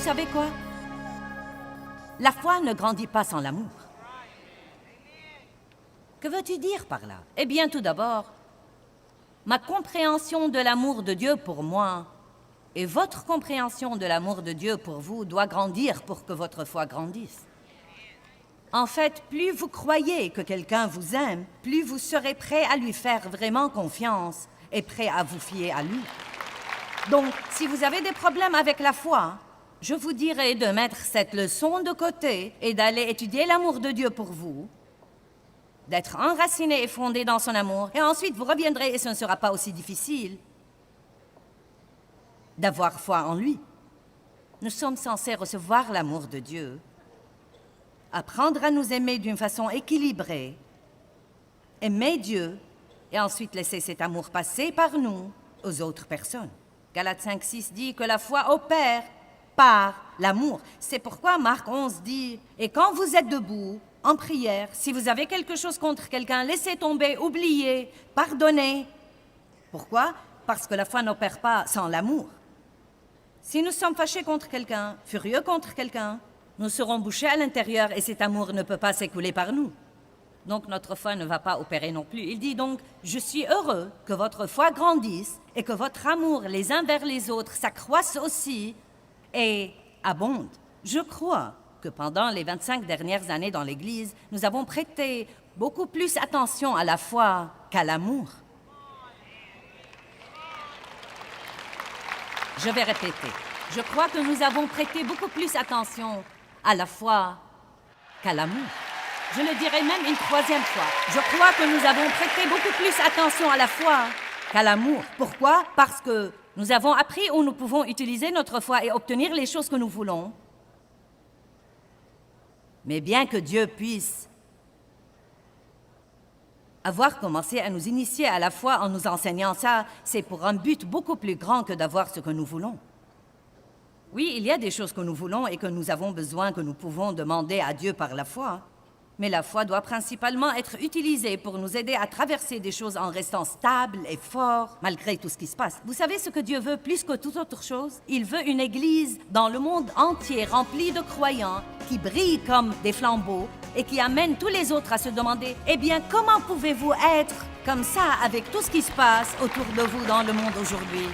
savez quoi? La foi ne grandit pas sans l'amour. Que veux-tu dire par là? Eh bien, tout d'abord, ma compréhension de l'amour de Dieu pour moi et votre compréhension de l'amour de Dieu pour vous doit grandir pour que votre foi grandisse. En fait, plus vous croyez que quelqu'un vous aime, plus vous serez prêt à lui faire vraiment confiance et prêt à vous fier à lui. Donc, si vous avez des problèmes avec la foi, je vous dirais de mettre cette leçon de côté et d'aller étudier l'amour de Dieu pour vous, d'être enraciné et fondé dans son amour, et ensuite vous reviendrez et ce ne sera pas aussi difficile d'avoir foi en lui. Nous sommes censés recevoir l'amour de Dieu, apprendre à nous aimer d'une façon équilibrée, aimer Dieu, et ensuite laisser cet amour passer par nous aux autres personnes. Galates 5:6 dit que la foi opère par l'amour. C'est pourquoi Marc 11 dit « Et quand vous êtes debout, en prière, si vous avez quelque chose contre quelqu'un, laissez tomber, oubliez, pardonnez. » Pourquoi? Parce que la foi n'opère pas sans l'amour. Si nous sommes fâchés contre quelqu'un, furieux contre quelqu'un, nous serons bouchés à l'intérieur et cet amour ne peut pas s'écouler par nous. Donc notre foi ne va pas opérer non plus. Il dit donc « Je suis heureux que votre foi grandisse et que votre amour les uns vers les autres s'accroisse aussi et abonde. » Je crois que pendant les 25 dernières années dans l'Église, nous avons prêté beaucoup plus attention à la foi qu'à l'amour. Je vais répéter. Je crois que nous avons prêté beaucoup plus attention à la foi qu'à l'amour. Je le dirai même une troisième fois. Je crois que nous avons prêté beaucoup plus attention à la foi qu'à l'amour. Pourquoi? Parce que nous avons appris où nous pouvons utiliser notre foi et obtenir les choses que nous voulons. Mais bien que Dieu puisse avoir commencé à nous initier à la foi en nous enseignant ça, c'est pour un but beaucoup plus grand que d'avoir ce que nous voulons. Oui, il y a des choses que nous voulons et que nous avons besoin, que nous pouvons demander à Dieu par la foi. Mais la foi doit principalement être utilisée pour nous aider à traverser des choses en restant stables et forts, malgré tout ce qui se passe. Vous savez ce que Dieu veut plus que toute autre chose? Il veut une Église dans le monde entier remplie de croyants qui brillent comme des flambeaux et qui amènent tous les autres à se demander « Eh bien, comment pouvez-vous être comme ça avec tout ce qui se passe autour de vous dans le monde aujourd'hui ?»